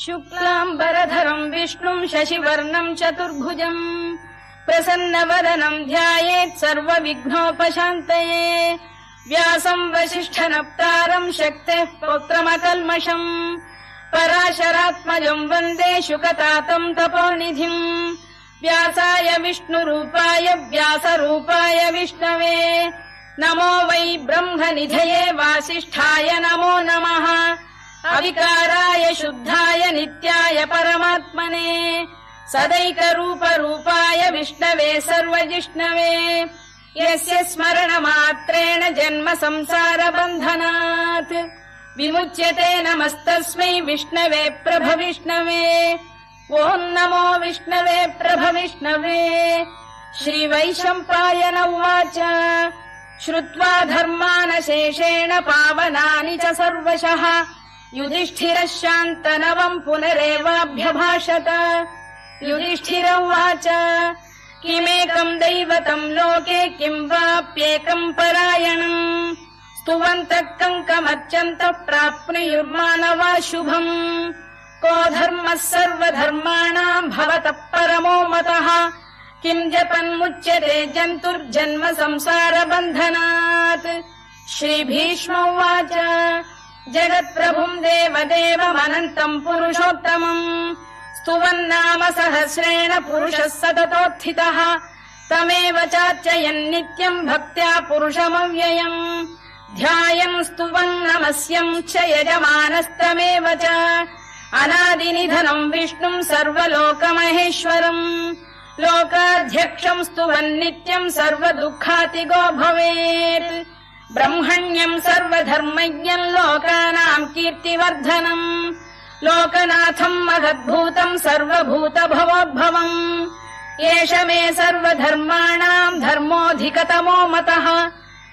शुक्लाम्बरधरम् विष्णुम् शशिवर्णम् चतुर्भुजम् प्रसन्नवदनम् ध्यायेत् सर्वविघ्नोपशान्तये व्यासम् वसिष्ठनप्तारम् शक्तेः पौत्रमकल्मषम् पराशरात्मजम् वन्दे शुकतातम् तपोनिधिम् व्यासाय विष्णुरूपाय व्यासरूपाय विष्णवे नमो वै ब्रह्मनिधये वासिष्ठाय नमो नमः अविकाराय शुद्धाय नित्याय परमात्मने सदैकरूपरूपाय विष्णवे सर्वजिष्णवे यस्य स्मरणमात्रेण जन्म संसारबन्धनात् विमुच्यते नमस्तस्मै विष्णवे प्रभविष्णवे ॐ नमो विष्णवे प्रभविष्णवे। श्रीवैशम्पायन उवाच श्रुत्वा धर्मानशेषेण पावनानि च सर्वशः युधिष्ठिरः शान्तनवम् पुनरेवाभ्यभाषत। युधिष्ठिर उवाच किमेकम् दैवतम् लोके किम् वाप्येकम् परायणम् स्तुवन्तः कङ्कमर्चन्तः प्राप्नुयुर्मानवा शुभम् को धर्मः सर्वधर्माणाम् भवतः परमो मतः किम् जपन्मुच्यते जन्तुर्जन्म संसारबन्धनात्। श्रीभीष्म उवाच जगत्प्रभुम् देवदेवमनन्तम् पुरुषोत्तमम् स्तुवन्नाम सहस्रेण पुरुषः सततोत्थितः तमेव चार्चयन्नित्यम् भक्त्या पुरुषमव्ययम् ध्यायम् स्तुवन् नमस्यम् च यजमानस्तमेव च अनादिनिधनम् विष्णुम् सर्वलोकमहेश्वरम् लोकाध्यक्षम् स्तुवन्नित्यम् सर्वदुःखातिगो भवेत् ब्रह्मण्यम् सर्वधर्मज्ञम् लोकानाम् कीर्तिवर्धनम् लोकनाथम् महद्भूतम् सर्वभूतभवोद्भवम् एष मे सर्वधर्माणाम् धर्मोऽधिकतमो मतः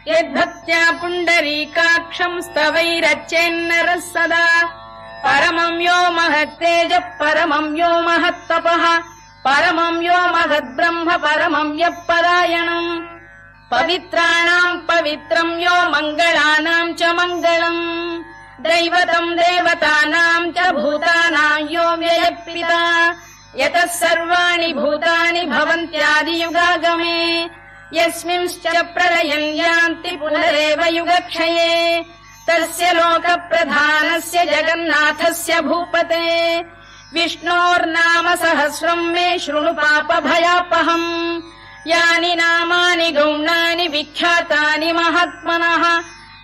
यद्भक्त्या पुण्डरीकाक्षम् स्तवैरच्चेन्नरः सदा परमम् यो महत्तेजः परमम् यो महत्तपः परमम् यो महद्ब्रह्म परमम् यः परायणम् पवित्राणाम् पवित्रम् यो मङ्गलानाम् च मङ्गलम् दैवतम् देवतानाम् च भूतानाम् यो व्ययः यतः सर्वाणि भूतानि भवन्त्यादियुगागमे यस्मिंश्च प्रलयम् यान्ति पुनरेव युगक्षये तस्य लोकप्रधानस्य जगन्नाथस्य भूपते विष्णोर्नाम सहस्रम् मे शृणु पापभयापहम् यानि नामानि गौणानि विख्यातानि महात्मनः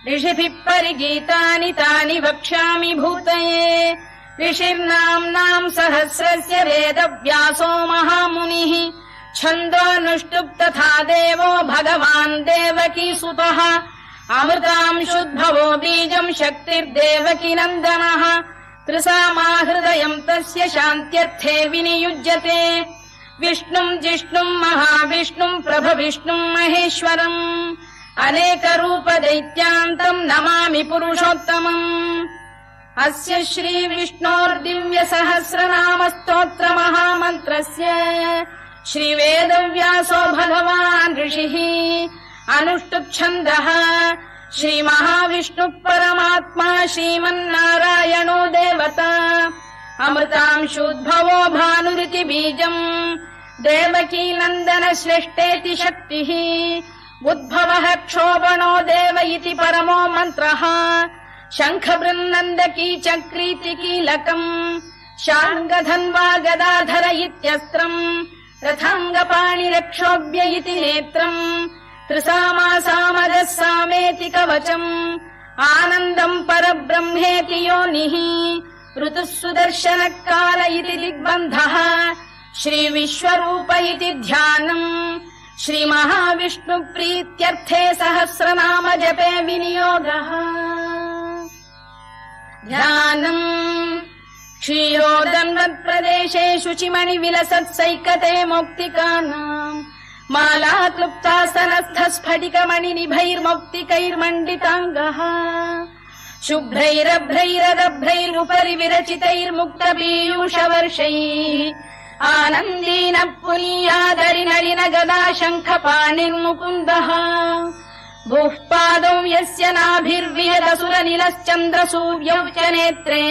ऋषिभिः परिगीतानि तानि वक्ष्यामि भूतये ऋषिर्नाम्नाम् सहस्रस्य वेदव्यासो महामुनिः छन्दोऽनुष्टुप् तथा देवो भगवान् देवकीसुतः अमृतांशुद्भवो बीजम् शक्तिर्देवकी नन्दनः त्रिसामाहृदयम् तस्य शान्त्यर्थे विनियुज्यते विष्णुम् जिष्णुम् महाविष्णुम् प्रभविष्णुम् महेश्वरम् अनेकरूपदैत्यान्तम् नमामि पुरुषोत्तमम् अस्य श्रीविष्णोर्दिव्यसहस्रनामस्तोत्रमहामन्त्रस्य श्रीवेदव्यासो भगवान् ऋषिः अनुष्टुप्छन्दः श्रीमहाविष्णुः परमात्मा श्रीमन्नारायणो देवता अमृतांशुद्भवो भानुरिति बीजम् देवकी नन्दन श्रेष्ठेति शक्तिः उद्भवः क्षोभणो देव इति परमो मन्त्रः शङ्खबृन्नन्दकी चक्रीति कीलकम् शार्ङ्गधन्वा गदाधर इत्यस्त्रम् रथाङ्गपाणिरक्षोभ्य इति नेत्रम् त्रिसामासामजः सामेति कवचम् आनन्दम् परब्रह्मेति योनिः ऋतुः सुदर्शनकाल इति दिग्बन्धः श्रीविश्वरूप इति ध्यानम् श्रीमहाविष्णुप्रीत्यर्थे सहस्रनाम जपे विनियोगः ध्यानम् क्षीरोदन्वत्प्रदेशे शुचिमणिविलसत्सैकते मौक्तिकानाम् माला क्लुप्तासनस्थस्फटिकमणिनिभैर्मौक्तिकैर्मण्डिताङ्गः शुभ्रैरभ्रैरदभ्रैरुपरि विरचितैर्मुक्तपीयूषवर्षैः आनन्दीन पुनीयादरिनलिन गदा शङ्खपाणिर्मुकुन्दः भूः पादौ यस्य नाभिर्विहदसुरनिलश्चन्द्रसूर्यौ च नेत्रे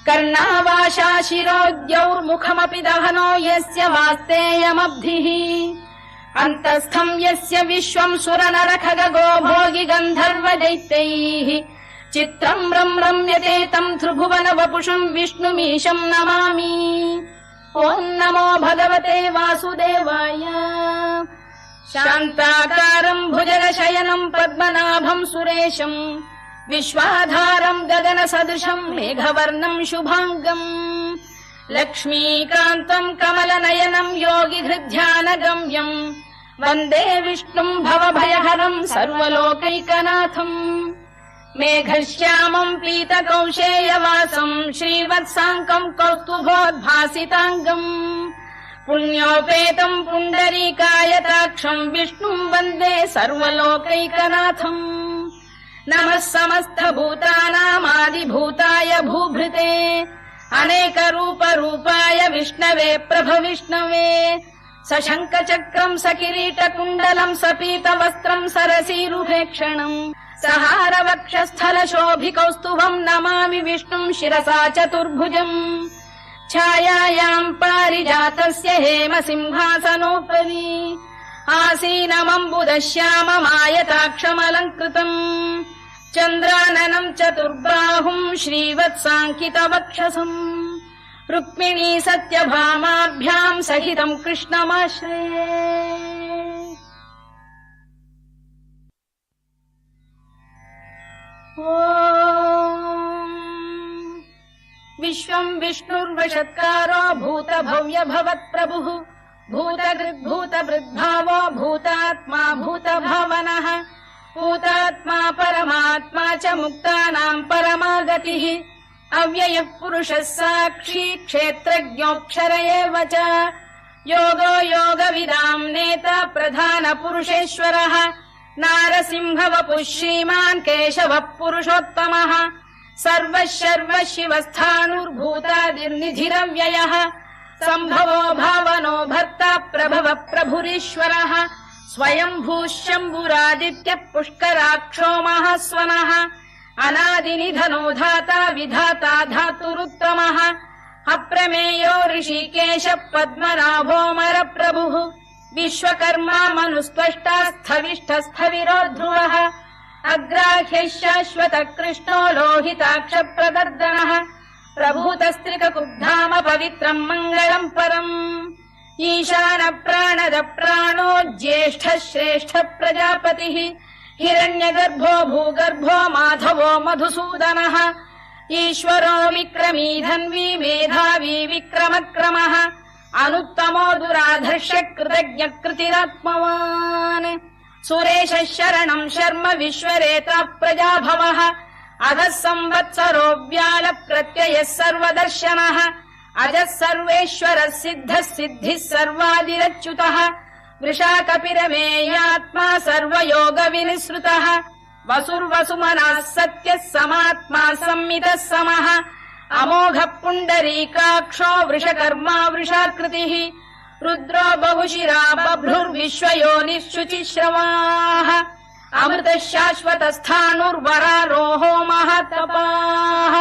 कर्णावाशा शिरोद्यौर्मुखमपि दहनो यस्य वास्तेयमब्धिः अन्तस्थम् यस्य विश्वम् सुरनरखगो भोगि गन्धर्व दैत्यैः चित्रम् रम्यते तम् त्रिभुवन वपुषम् विष्णुमीशम् नमामि। ॐ नमो भगवते वासुदेवाय। शान्ताकारम् भुजगशयनम् पद्मनाभम् सुरेशम् विश्वाधारम् गगनसदृशम् मेघवर्णम् शुभाङ्गम् लक्ष्मीकान्तम् कमलनयनम् योगिहृद्ध्यानगम्यम् वन्दे विष्णुम् भवभयहरम् सर्वलोकैकनाथम्। मेघश्यामम् पीतकौशेयवासम् श्रीवत्साङ्कम् कौस्तुभोद्भासिताङ्गम् पुण्योपेतम् पुण्डरीकायताक्षम् विष्णुम् वन्दे सर्वलोकैकनाथम्। नमः समस्तभूतानामादिभूताय भूभृते अनेकरूपरूपाय विष्णवे प्रभविष्णवे सशङ्खचक्रम् सकिरीटकुण्डलम् सपीतवस्त्रम् सरसीरुहेक्षणम् सहारवक्षस्थलशोभिकौस्तुभम् नमामि विष्णुम् शिरसा चतुर्भुजम्। छायायाम् पारिजातस्य हेमसिंहासनोपरि आसीनमम्बुदश्याममायताक्षमलङ्कृतम् चन्द्राननम् चतुर्बाहुम् श्रीवत्साङ्कितवक्षसम् रुक्मिणी सत्यभामाभ्याम् सहितम् कृष्णमाश्रये। ॐ विश्वम् विष्णुर्वषत्कारो भूतभव्य भवत्प्रभुः भूतकृद्भूतभृद्भावो भूतात्मा भूतभावनः भूतात्मा परमात्मा च मुक्तानाम् परमागतिः अव्ययः पुरुषः साक्षी क्षेत्रज्ञोऽक्षर एव च योगो योगविदाम् नेता प्रधानपुरुषेश्वरः नारसिंहवपुः श्रीमान् केशवः पुरुषोत्तमः सर्वः शर्वः शिवस्थाणुर्भूतादिर्निधिरव्ययः सम्भवो भावनो भर्ता प्रभवः प्रभुरीश्वरः स्वयम्भूः शम्भुरादित्यः पुष्कराक्षो महास्वनः अनादिनिधनो धाता विधाता धातुरुत्तमः अप्रमेयो ऋषिकेश पद्मनाभोऽमरप्रभुः विश्वकर्मा मनुस्त्वष्टा स्थविष्ठस्थविरो ध्रुवः अग्राह्यः शाश्वतः कृष्णो लोहिताक्षप्रदर्दनः प्रभूतस्त्रिककुब्धाम पवित्रम् मङ्गलम् परम् ईशान प्राणद प्राणो ज्येष्ठः श्रेष्ठः प्रजापतिः हिरण्यगर्भो भूगर्भो माधवो मधुसूदनः ईश्वरो विक्रमी धन्वी मेधावी विक्रमक्रमः अनुत्तमो दुराधर्ष कृतज्ञ कृतिरात्मवान् सुरेशः शरणम् शर्म विश्वरेता प्रजाभवः अधः संवत्सरो व्याल प्रत्ययः सर्वदर्शनः अजः सर्वेश्वरः सिद्धः सिद्धिः सर्वादिरच्युतः वृषाकपिरमेयात्मा सर्वयोगविनिसृतः वसुर्वसुमनः सत्यः समात्मा संमितः समः अमोघः पुण्डरीकाक्षो वृषकर्मा वृषाकृतिः रुद्रो बहुशिरा बभ्रुर्विश्वयोनिः शुचिश्रवाः अमृतः शाश्वतस्थाणुर्वरारोहो महातपाः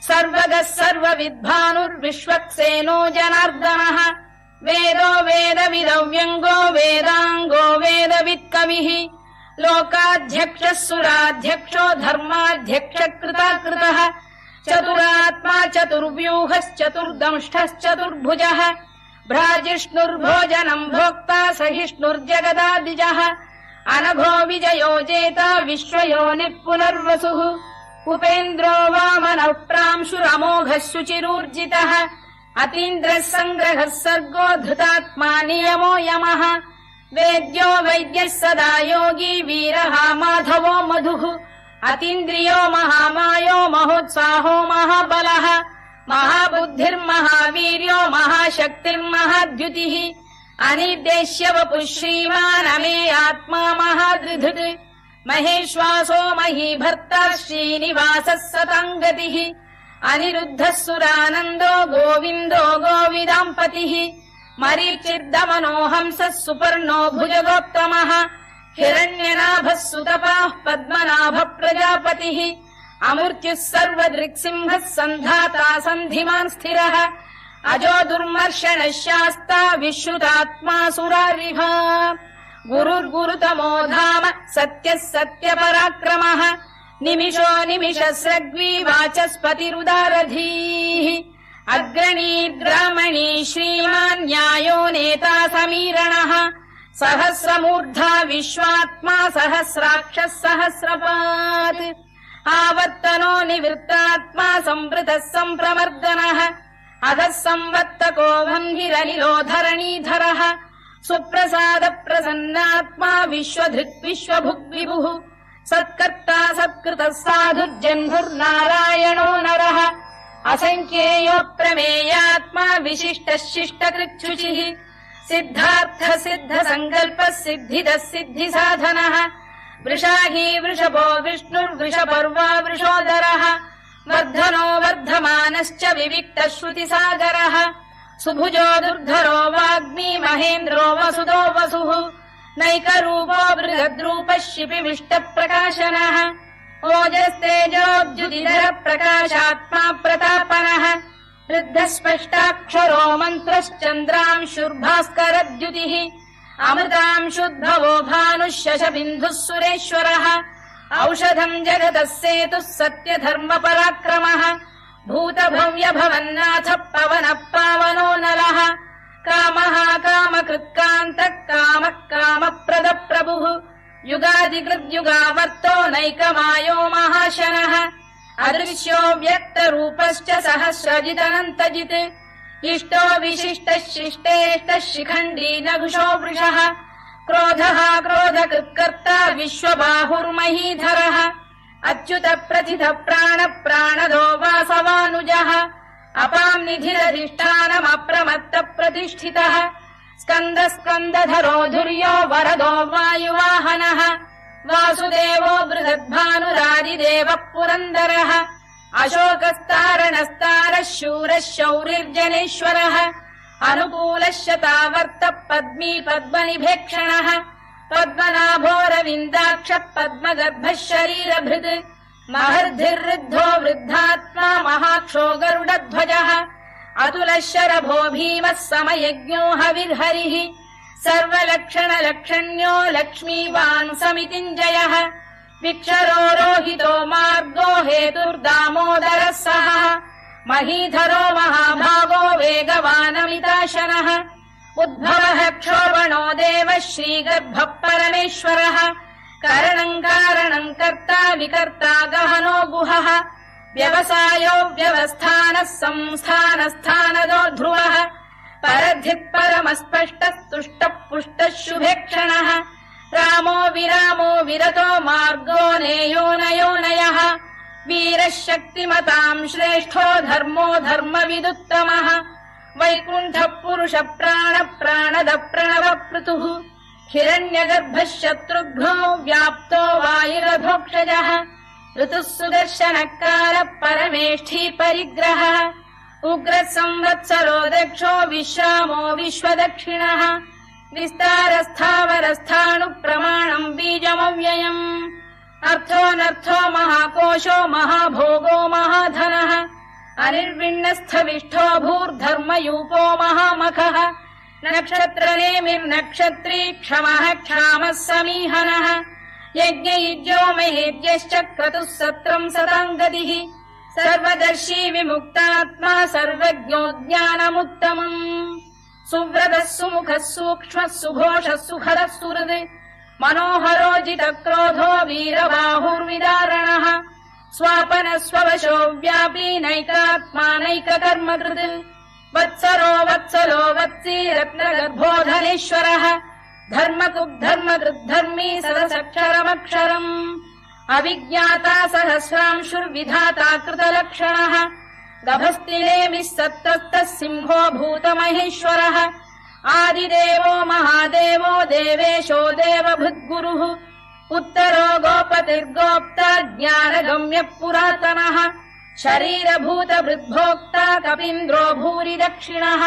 सर्वगः सर्वविद्भानुर्विश्वक्सेनो जनार्दनः वेदो वेदविदव्यङ्गो वेदाङ्गो वेदवित्कविः लोकाध्यक्षः सुराध्यक्षो धर्माध्यक्ष कृताकृतः चतुरात्मा चतुर्व्यूहश्चतुर्दंष्टश्चतुर्भुजः भ्राजिष्णुर्भोजनम् भोक्ता सहिष्णुर्जगदादिजः अनघो विजयो जेता विश्वयोनिः पुनर्वसुः उपेन्द्रो वामनः प्रांशुरमोघः शुचिरूर्जितः अतीन्द्रः सङ्ग्रहः सर्गो धृतात्मा नियमो यमः वेद्यो वैद्यः सदा योगी वीरः माधवो मधुः अतीन्द्रियो महामायो महोत्साहो महाबलः महाबुद्धिर्महावीर्यो महाशक्तिर्महाद्युतिः अनिर्देश्य वपुः श्रीमान् अमे आत्मा महादृधृत् महेश्वासो महीभर्ता श्रीनिवासः सताङ्गतिः अनिरुद्धः सुरानन्दो गोविन्दो गोविदाम्पतिः मरीचिर्दमनो हंसः सुपर्णो भुजगोत्तमः हिरण्यनाभः सुतपाः पद्मनाभ प्रजापतिः अमृत्युः सर्वदृक्सिंहः सन्धाता सन्धिमान् स्थिरः अजो दुर्मर्षणः शास्ता विश्रुतात्मा सुरारिः गुरुर्गुरुतमो धाम सत्यः सत्यपराक्रमः निमिषो निमिषस्रग्वी वाचस्पतिरुदारधीः अग्रणीर्ग्रामणी श्रीमान् न्यायो नेता समीरणः सहस्रमूर्धा विश्वात्मा सहस्राक्षः सहस्रपात् आवर्तनो निवृत्तात्मा संवृतः सम्प्रमर्दनः अधः संवर्तको भङ्गिरनिलो धरणीधरः सुप्रसाद प्रसन्नात्मा विश्वधृक् विश्वभुग्विभुः सत्कर्ता सत्कृतः साधुर्जह्नुर्नारायणो नरः असङ्ख्येयो प्रमेयात्मा विशिष्टः शिष्टकृच्छुचिः सिद्धार्थ सिद्ध संकल्पः सिद्धिदः सिद्धिसाधनः वृषाही वृषभो विष्णुर्वृषपर्वा वृषोदरः वर्धनो वर्धमानश्च विविक्तः श्रुतिसागरः सुभुजो दुर्धरो वाग्मी महेन्द्रो वसुदो वसुः नैकरूपो बृहद्रूपः शिपिविष्टप्रकाशनः ओजस्तेजोद्युतिधरः प्रकाशात्मा प्रतापनः वृद्धः स्पष्टाक्षरो मन्त्रश्चन्द्रांशुर्भास्करद्युतिः अमृतांशुद्भवो भानुः शशबिन्दुः सुरेश्वरः औषधम् जगतः सेतुः सत्यधर्मपराक्रमः भूतभव्यभवन्नाथ पवनः पावनो नलः कामः कामकृत्कान्तः कामः कामप्रदप्रभुः युगादिकृद्युगावर्तो नैकमायो महाशनः अदृश्यो व्यक्तरूपश्च सहस्रजिदनन्तजित् इष्टो विशिष्टः शिष्टेष्टः शिखण्डी नघुषो वृषः क्रोधः क्रोधकृत्कर्ता विश्वबाहुर्महीधरः अच्युत प्रथित प्राण प्राणदो वासवानुजः अपां निधिरधिष्ठानमप्रमत्त प्रतिष्ठितः स्कन्द स्कन्दधरो धुर्यो वरदो वायुवाहनः वासुदेवो बृहद्भानुरादिदेवः पुरन्दरः अशोकस्तारणस्तारः शूरः शौरिर्जनेश्वरः अनुकूलः शतावर्तः पद्मी पद्मनिभेक्षणः पद्मनाभोरविन्दाक्षः पद्मगर्भः शरीरभृत् महर्धिर्वृद्धो वृद्धात्मा महाक्षो गरुडध्वजः अतुलः शरभो भीमः समयज्ञो हविर्हरिः सर्वलक्षणलक्षण्यो लक्ष्मीवान् समितिञ्जयः विक्षरो रोहितो मार्गो हेतुर्दामोदरः सः महीधरो महाभागो वेगवानमिताशनः उद्भवः क्षोभणो देवः श्रीगर्भः परमेश्वरः करणम् कारणम् कर्ता विकर्ता गहनो गुहः व्यवसायो व्यवस्थानः संस्थानस्थानदो ध्रुवः परधिः परमस्पष्टः तुष्टः पुष्टः शुभेक्षणः रामो विरामो विरतो मार्गो नेयो नयोनयः वीरः शक्तिमताम् श्रेष्ठो धर्मो धर्मविदुत्तमः वैकुण्ठः पुरुष प्राण प्राणद प्रणव पृतुः हिरण्यगर्भः शत्रुघ्नो व्याप्तो वायुरभोक्षजः ऋतुः सुदर्शनकार परमेष्ठी परिग्रहः उग्रः संवत्सरो दक्षो विश्रामो विश्वदक्षिणः विस्तारस्थावरस्थाणुः प्रमाणम् बीजमव्ययम् अर्थोऽनर्थो महाकोशो महाभोगो महाधनः अनिर्विण्णस्थविष्ठो भूर्धर्मयूपो महामखः नक्षत्रनेमिर्नक्षत्री क्षमः क्षामः समीहनः यज्ञयुज्यो महेद्यश्च क्रतुः सत्रम् सताम् गतिः सर्वदर्शी विमुक्तात्मा सर्वज्ञो ज्ञानमुत्तमम् सुव्रतः सुमुखः सूक्ष्मः सुघोषः सुखदः सुहृद् मनोहरो जितक्रोधो वीरबाहुर्विदारणः स्वापनः स्ववशो व्यापी नैकात्मा नैककर्मकृत् वत्सरो वत्सलो वत्सी रत्नगर्भोधनेश्वरः धर्मकृद्धर्मी सदसक्षरमक्षरम् अविज्ञाता सहस्रांशुर्विधाता कृतलक्षणः गभस्तिनेमिः सत्तस्तः सिंहो भूतमहेश्वरः आदिदेवो महादेवो देवेशो देवभृद्गुरुः उत्तरो गोपतिर्गोप्ता ज्ञानगम्यः पुरातनः शरीरभूतभृद्भोक्ता कपीन्द्रो भूरि दक्षिणः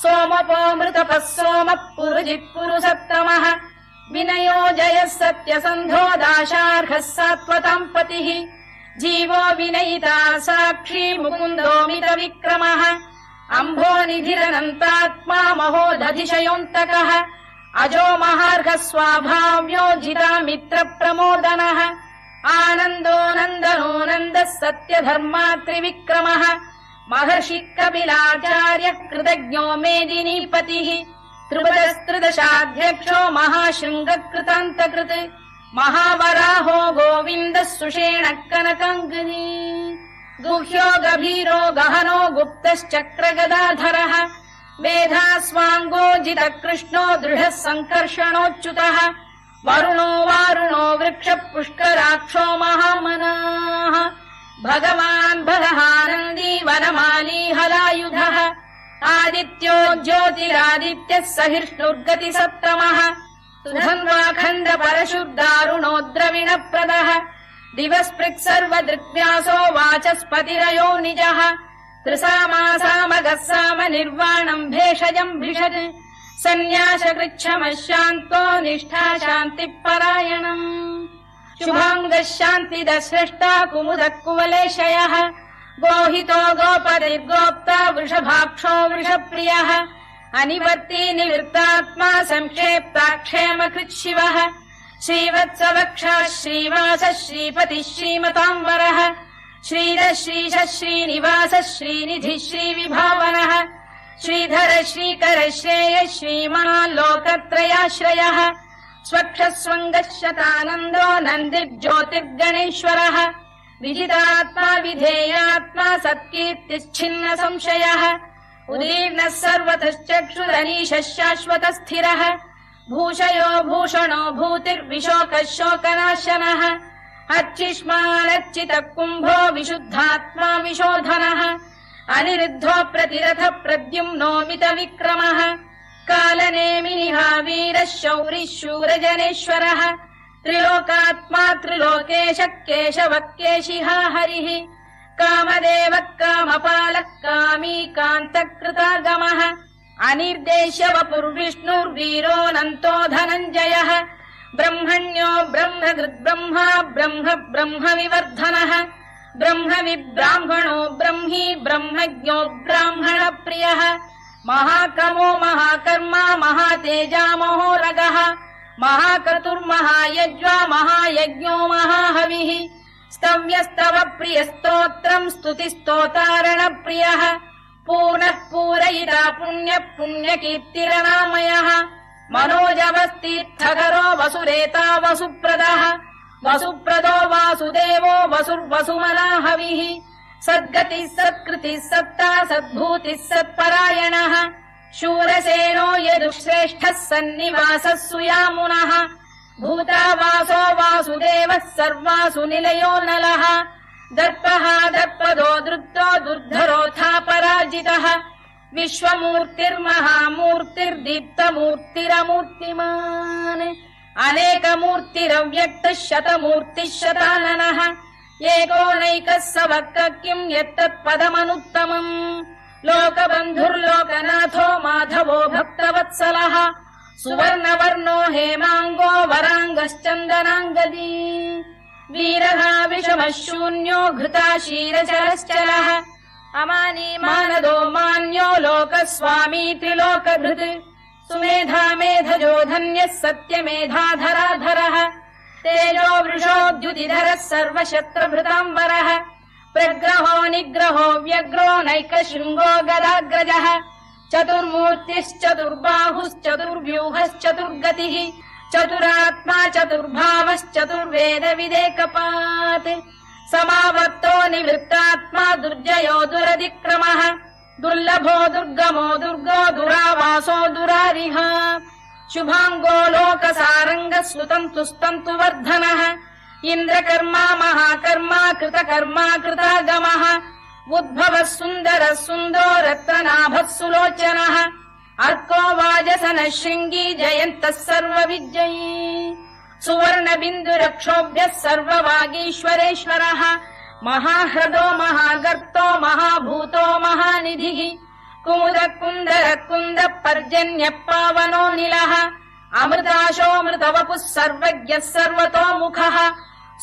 सोमपोऽमृतपः सोमः पुरुजित् पुरुसत्तमः विनयो जयः सत्यसन्धो दाशार्हः सात्वताम् पतिः जीवो विनयिता साक्षी मुकुन्दोमित विक्रमः अम्भोनिधिरनन्तात्मा महोदधिशयोऽन्तकः अजो महार्घ स्वाभाव्यो जिता मित्र प्रमोदनः आनन्दो नन्दनो नन्दः सत्यधर्मात्रिविक्रमः महर्षि कपिलाचार्य कृतज्ञो मेदिनीपतिः त्रिपदस्त्रिदशाध्यक्षो महाशृङ्गकृतान्तकृत् महावराहो गोविन्दः सुषेण कनकाङ्गनी गुह्यो गभीरो गहनो गुप्तश्चक्रगदाधरः मेधास्वाङ्गो जितकृष्णो दृढः सङ्कर्षणोच्युतः वरुणो वारुणो वृक्ष पुष्कराक्षो महामनाः भगवान् बलहानन्दी वनमाली हलायुधः आदित्यो ज्योतिरादित्यः सहिष्णुर्गति सप्तमः सुधन्वाखण्ड परशुर्दारुणो द्रविणप्रदः दिवस्पृक् सर्वदृग्व्यासो वाचस्पतिरयो निजः त्रिसामासामगः साम निर्वाणम् भेषजम् भिषज सन्न्यासकृच्छमः शान्तो निष्ठा शान्तिपरायणम् शुभाङ्गः शान्तिदः स्रष्टा कुमुदः कुवलेशयः गोहितो गोपतिर्गोप्ता वृषभाक्षो वृषप्रियः अनिवर्ती निवृत्तात्मा संक्षेप्ताक्षेमकृच्छिवः श्रीवत्सवक्षः श्रीवासः श्रीपतिः श्रीमताम्बरः श्रीधः श्रीशः श्रीनिवासः श्रीनिधिः श्रीविभावनः श्रीधर श्रीकर श्रेयः श्रीमान् लोकत्रयाश्रयः स्वक्षस्वङ्गः शतानन्दो नन्दिर्ज्योतिर्गणेश्वरः विजितात्मा विधेयात्मा सत्कीर्तिश्छिन्न संशयः उदीर्णः सर्वतश्चक्षुरनीशः शाश्वतः स्थिरः भूषयो भूषणो भूतिर्विशोकः शोकनाशनः अर्चिष्मानर्चितः कुम्भो विशुद्धात्मा विशोधनः अनिरुद्धो प्रतिरथ प्रद्युम्नोमित विक्रमः कालनेमिनिः वीरः शौरिः शूरजनेश्वरः त्रिलोकात्मा त्रिलोकेशः केशवः केशिहा हरिः कामदेवः कामपालः कामी कान्तकृतागमः अनिर्देश्य वपुर्विष्णुर्वीरोऽनन्तो धनञ्जयः ब्रह्मण्यो ब्रह्मकृद्ब्रह्मा ब्रह्म ब्रह्मविवर्धनः ब्रह्मविब्राह्मणो ब्रह्मी ब्रह्मज्ञो ब्राह्मणप्रियः महाकमो महाकर्मा महातेजा महोरगः महाक्रतुर्महायज्वा महायज्ञो महाहविः स्तव्यस्तव प्रियस्तोत्रम् स्तुतिस्तोतारणप्रियः पूर्णः पूरयिता पुण्यः पुण्यकीर्तिरनामयः मनोजवस्तीर्थकरो वसुरेता वसुप्रदः वसुप्रदो वासुदेवो वसुर्वसुमनाहविः सद्गतिः सत्कृतिः सत्ता सद्भूतिः सत्परायणः शूरसेनो यदुश्रेष्ठः सन्निवासः सुयामुनः भूतावासो वासुदेवः सर्वासु निलयो नलः दर्पः दर्पदो दृप्तो दुर्धरोऽथा पराजितः विश्वमूर्तिर्महामूर्तिर्दीप्तमूर्तिरमूर्तिमान् अनेकमूर्तिरव्यक्तः शतमूर्तिः शताननः एकोनैकः स वक्र किम् यत्तत्पदमनुत्तमम् लोकबन्धुर्लोकनाथो माधवो भक्तवत्सलः सुवर्णवर्णो हेमाङ्गो वराङ्गश्चन्दनाङ्गदी वीरः विषमः शून्यो घृता शीरचरश्चलः अमानी मानदो मान्यो लोकस्वामी त्रिलोकधृत् सुमेधा मेधजो धन्यः सत्यमेधाधराधरः तेजो वृषोद्युतिधरः सर्वशस्त्रभृताम्बरः प्रग्रहो निग्रहो व्यग्रो नैकशृङ्गो गदाग्रजः चतुर्मूर्तिश्चतुर्बाहुश्चतुर्व्यूहश्चतुर्गतिः चतुरात्मा चतुर्भावश्चतुर्वेदविदेकपात् समावर्तो निवृत्तात्मा दुर्जयो दुरतिक्रमः दुर्लभो दुर्गमो दुर्गो दुरावासो दुरारिः शुभाङ्गो लोकसारङ्गः सुतन्तु स्तन्तु वर्धनः इन्द्रकर्मा महाकर्मा कृतकर्मा कृतागमः उद्भवः सुन्दरः सुन्दरो रत्ननाभः सुलोचनः अर्को वाजसनः शृङ्गी जयन्तः सर्वविजयी सुवर्णबिन्दुरक्षोभ्यः सर्ववागीश्वरेश्वरः महाह्रदो महागर्तो महाभूतो महानिधिः कुमुद कुन्दर कुन्द पर्जन्यः पावनो निलः अमृताशोऽमृतवपुः सर्वज्ञः सर्वतोमुखः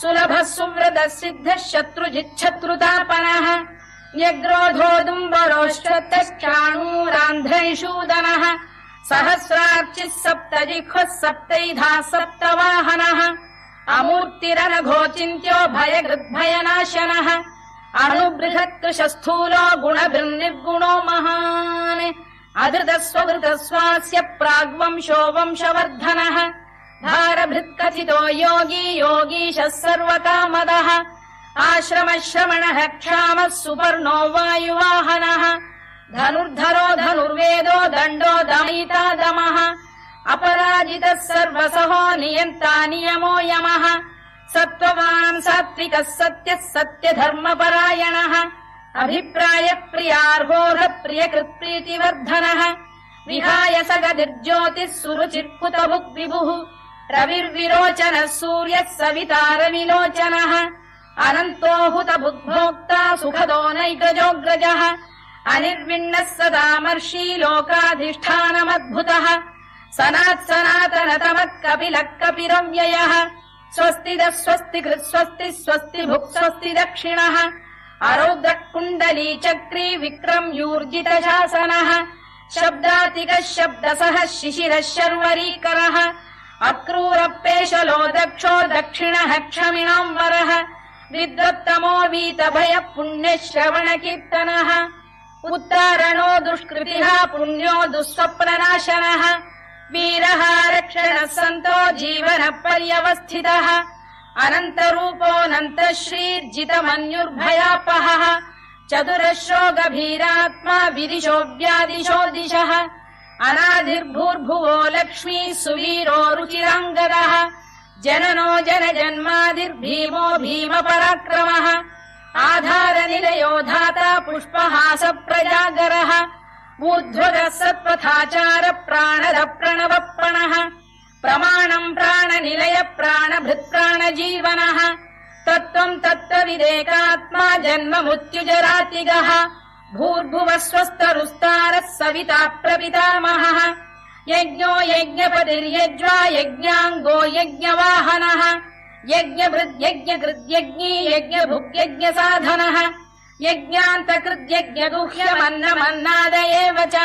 सुलभः सुव्रतः सिद्धः शत्रुजिच्छत्रुतापनः न्यग्रोधोदुम्बरोश्चतश्चाणूरान्ध्रैषूदनः सहस्रार्चिः सप्तजिह्वः सप्तैधाः सप्तवाहनः अमूर्तिरनघोचिन्त्यो भयकृद्भयनाशनः अणुबृहत्कृशस्थूलो गुणभिर्निर्गुणो महान् अधृतस्वधृतस्वास्य प्राग्वंशो वंशवर्धनः भारभृत्कथितो योगी योगीशः सर्वकामदः आश्रमश्रमणः क्षामः सुपर्णो वायुवाहनः धनुर्धरो धनुर्वेदो दण्डो दमयिता दमः अपराजितः सर्वसहो नियन्ता नियमो यमः सत्त्ववान् सात्विकः सत्यः सत्यधर्मपरायणः अभिप्रायप्रियार्होः प्रियकृत्प्रीतिवर्धनः विहाय सगतिर्ज्योतिः सुरुचिर्कुतभुग्विभुः रविर्विरोचनः सूर्यः सवितारविलोचनः अनन्तो हुतभुग्भोक्ता सुखदो नैकजोऽग्रजः अनिर्विण्णः सदामर्षी लोकाधिष्ठानमद्भुतः सनात्सनातनतमः कपिलः कपिरव्ययः स्वस्तिदः स्वस्तिकृत् स्वस्ति स्वस्तिभुक् स्वस्ति दक्षिणः अरौद्रः कुण्डली चक्री विक्रम्यूर्जितशासनः शब्दातिकः शब्दसः शिशिरः शर्वरीकरः अक्रूरपेशलो दक्षो दक्षिणः क्षमिणाम्बरः विद्वत्तमो वीतभयः पुण्यश्रवणकीर्तनः उत्तारणो दुष्कृतिः पुण्यो दुःस्वप्ननाशनः वीरः रक्षणः सन्तो जीवनः पर्यवस्थितः अनन्तरूपोऽनन्तश्रीर्जितमन्युर्भयापहः चतुरश्रो गभीरात्मा विदिशो व्यादिशो दिशः अनादिर्भूर्भुवो लक्ष्मी सुवीरो रुचिराङ्गदः जननो जनजन्मादिर्भीमो भीमपराक्रमः आधारनिलयो धाता पुष्पहास प्रजागरः ऊर्ध्वगः सत्पथाचार प्राणद प्रणवप्रणः प्रमाणम् प्राणनिलय प्राणभृत्प्राणजीवनः तत्त्वम् तत्त्वविदेकात्मा जन्म मृत्युजरातिगः भूर्भुवः स्वस्तरुस्तारः सविता प्रपितामहः यज्ञो यज्ञपतिर्यज्वा यज्ञाङ्गो यज्ञवाहनः यज्ञभृद्यज्ञकृद्यज्ञी यज्ञभुग्यज्ञसाधनः यज्ञान्तकृद्यज्ञगुह्यमन्नमन्नाद एव च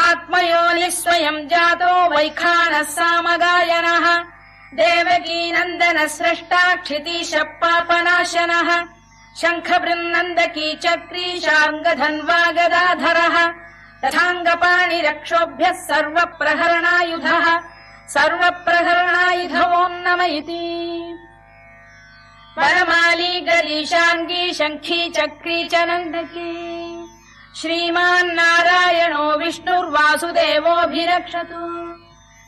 आत्मयोनिः स्वयम् जातो वैखानः सामगायनः देवकीनन्दनः स्रष्टा क्षितीशः पापनाशनः शङ्खबृन्नन्दकी चक्री शार्ङ्गधन्वा गदाधरः तथाङ्गपाणिरक्षोभ्यः सर्वप्रहरणायुधः सर्वप्रहरणायुधवोन्नम इति वनमाली गरीशाङ्गी शङ्खी चक्री च नन्दकी श्रीमान्नारायणो विष्णुर्वासुदेवोऽभिरक्षतु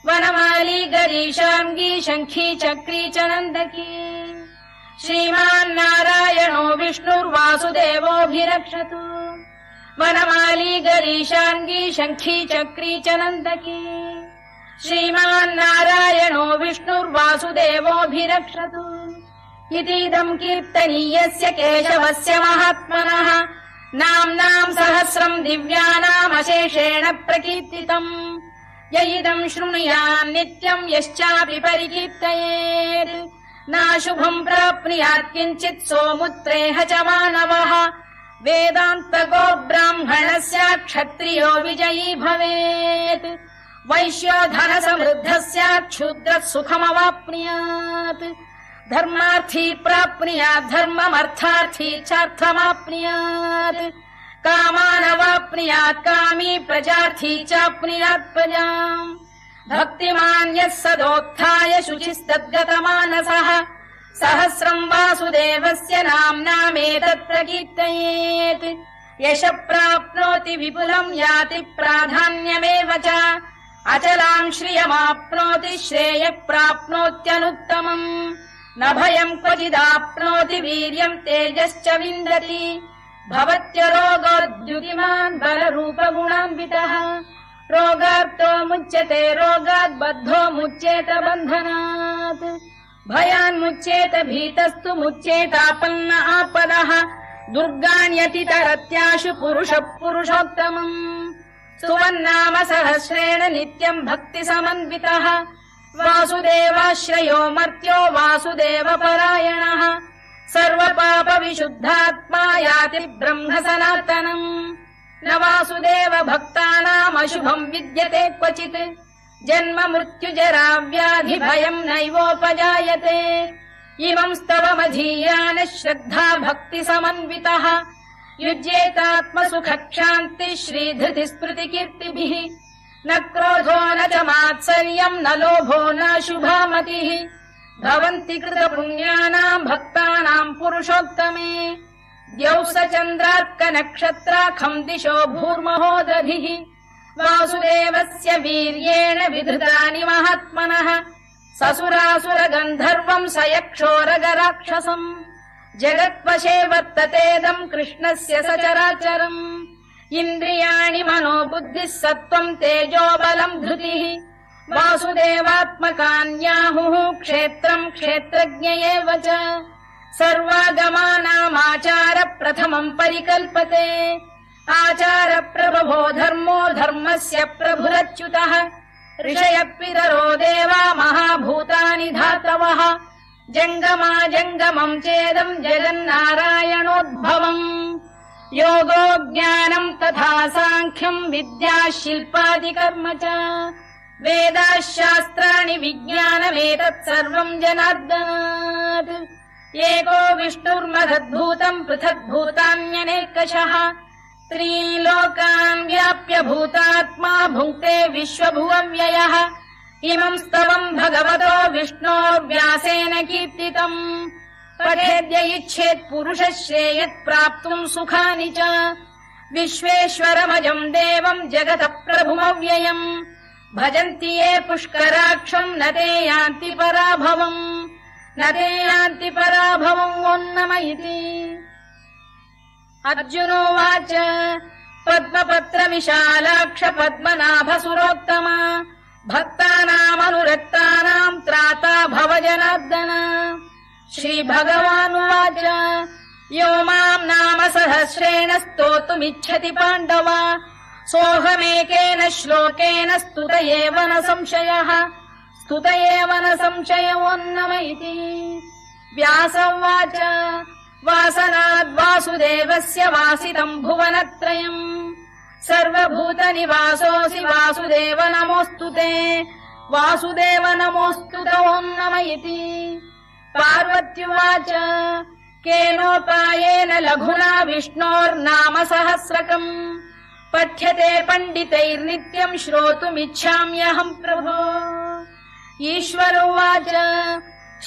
वनमाली गरीशाङ्गी शङ्खी चक्री च नन्दकी श्रीमान्नारायणो विष्णुर्वासुदेवोऽभिरक्षतु वनमाली गरीशाङ्गी शङ्खी चक्री च नन्दकी श्रीमान्नारायणो विष्णुर्वासुदेवोऽभिरक्षतु इतीदम् कीर्तनीयस्य केशवस्य महात्मनः नाम्नाम् सहस्रम् दिव्यानामशेषेण प्रकीर्तितम् य इदम् शृणुयान् नित्यम् यश्चापि परिकीर्तयेत् नाशुभम् प्राप्नुयात् किञ्चित् सोमुत्रेह च मानवः वेदान्तको ब्राह्मणस्य क्षत्रियो विजयी भवेत् वैश्यो धनसमृद्धः स्यात् क्षुद्रः सुखमवाप्नुयात् धर्मार्थी प्राप्नुयात् धर्ममर्थार्थी चार्थमाप्नुयात् कामानवाप्नुयात् कामी प्रजार्थी चाप्नुयात् प्रजाम् भक्तिमान् यः सदोत्थाय शुचिस्तद्गतमानसः सहस्रम् वासुदेवस्य नाम्नामेतत् प्रकीर्तयेत् यशः प्राप्नोति विपुलम् याति प्राधान्यमेव च अचलाम् श्रियमाप्नोति श्रेयः प्राप्नोत्यनुत्तमम् न भयम् क्वचिदाप्नोति वीर्यम् तेजश्च विन्दति भवत्यरोगोद्युतिमान् बलरूपगुणान्वितः रोगार्तो मुच्यते रोगात् बद्धो मुच्येत बन्धनात् भयान्मुच्येत भीतस्तु मुच्येतापन्न आपदः दुर्गाण्यतितरत्याशु पुरुषः पुरुषोत्तमम् सुवन्नाम सहस्रेण नित्यम् भक्तिसमन्वितः वासुदेवाश्रयो मर्त्यो वासुदेवपरायणः सर्वपापविशुद्धात्मा याति ब्रह्म सनातनम् न वासुदेव भक्तानामशुभम् विद्यते क्वचित् जन्म मृत्युजरा व्याधि भयम् नैवोपजायते इमं स्तवमधीयानः श्रद्धा भक्ति समन्वितः युज्येतात्मसुखक्षान्ति श्रीधृति स्मृतिकीर्तिभिः न क्रोधो न च मात्सर्यम् न लोभो न शुभामतिः भवन्ति कृतपुण्यानाम् भक्तानाम् पुरुषोत्तमे द्यौः स चन्द्रार्कनक्षत्राखम् दिशो भूर्महो दधिः वासुदेवस्य वीर्येण विधृतानि महात्मनः ससुरासुरगन्धर्वम् स यक्षोरगराक्षसम् जगत्वशे वर्ततेदम् कृष्णस्य सचराचरम् इन्द्रियाणि मनो बुद्धिः सत्त्वम् तेजो बलम् धृतिः वासुदेवात्मकान्याहुः क्षेत्रम् क्षेत्रज्ञ एव च सर्वागमानामाचार प्रथमम् परिकल्पते आचार प्रभवो धर्मो धर्मस्य प्रभुरच्युतः ऋषयः पितरो देवा महाभूतानि धातवः जङ्गमा जङ्गमम् चेदम् जगन्नारायणोद्भवम् योगो ज्ञानम् तथा साङ्ख्यम् विद्या शिल्पादिकर्म च वेदाः शास्त्राणि विज्ञानमेतत् सर्वम् जनार्दनात् एको विष्णुर्महद्भूतम् पृथग्भूतान्यनेकशः त्रीन् लोकान् व्याप्य भूतात्मा भुङ्क्ते विश्वभुवव्ययः इमम् स्तवम् भगवतो विष्णोर्व्यासेन कीर्तितम् पठेद्य इच्छेत् पुरुषः श्रेयत् प्राप्तुम् सुखानि च विश्वेश्वरमजम् देवम् जगतः प्रभुमव्ययम् भजन्ति ये पुष्कराक्षम् न ते यान्ति पराभवम् न ते यान्ति पराभवम् वोन्नम इति अर्जुनोवाच पद्मपत्र विशालाक्ष पद्मनाभसुरोत्तम भक्तानामनुरक्तानाम् त्राता भव जनार्दन श्रीभगवानुवाच यो माम् नाम सहस्रेण स्तोतुमिच्छति पाण्डव सोऽहमेकेन श्लोकेन स्तुत एव न संशयः स्तुत एव न संशयोन्नम इति व्यास उवाच वासनाद्वासुदेवस्य वासितम् भुवनत्रयम् सर्वभूतनिवासोऽसि वासुदेव नमोऽस्तु ते वासुदेव नमोऽस्तु ते ओन्नम इति पार्वत्युवाच केनोपायेन लघुना विष्णोर्नाम सहस्रकम् पठ्यते पण्डितैर्नित्यम् श्रोतुमिच्छाम्यहम् प्रभो ईश्वर उवाच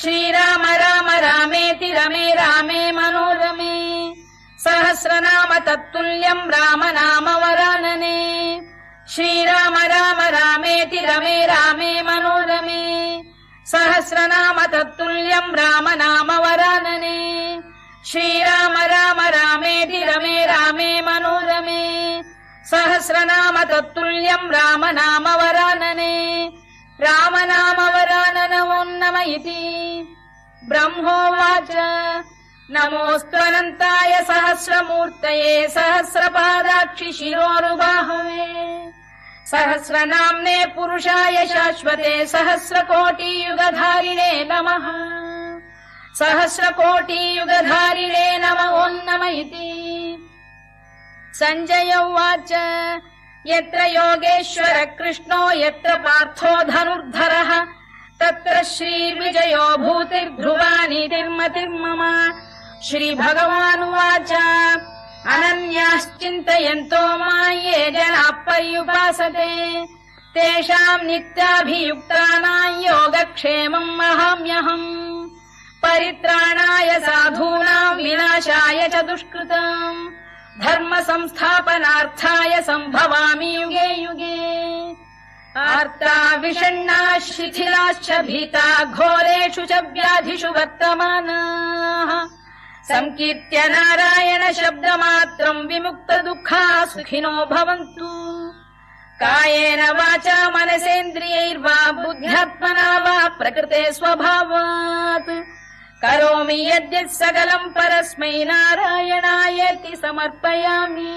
श्रीराम राम रामेति रमे रामे मनोरमे सहस्रनाम तत्तुल्यम् राम नाम वरानने श्रीराम राम रामेति रमे रामे मनोरमे सहस्रनाम तत्तुल्यम् राम नाम वरानने श्रीराम राम रामेति रमे रामे मनोरमे सहस्रनाम तत्तुल्यम् राम नाम वरानने राम नाम वराननवोन्नम इति ब्रह्मोवाच नमोऽस्त्वनन्ताय सहस्रमूर्तये सहस्रपादाक्षि शिरोरुबाहवे सहस्रनाम्ने पुरुषाय शाश्वते सहस्रकोटियुगधारिणे नमः सहस्रकोटियुगधारिणे नम ओन्नम इति सञ्जय उवाच यत्र योगेश्वर कृष्णो यत्र पार्थो धनुर्धरः तत्र श्रीर्विजयो भूतिर्ध्रुवानीतिर्मतिर्मम श्रीभगवानुवाच अनन्याश्चिन्तयन्तो मां ये जनाः पर्युपासते तेषाम् नित्याभियुक्तानां योगक्षेमम् वहाम्यहम् परित्राणाय साधूनां विनाशाय च दुष्कृताम् धर्म संस्थापनार्थाय सम्भवामि युगे युगे आर्ता विषण्णाः शिथिलाश्च भीता घोरेषु च व्याधिषु वर्तमानाः संकीर्त्य नारायण शब्दमात्रम् विमुक्त दुःखाः सुखिनो भवन्तु कायेन वाचा मनसेन्द्रियैर्वा बुद्ध्यात्मना वा प्रकृते स्वभावात् करोमि यद्यत् सकलम् परस्मै नारायणायेति समर्पयामि।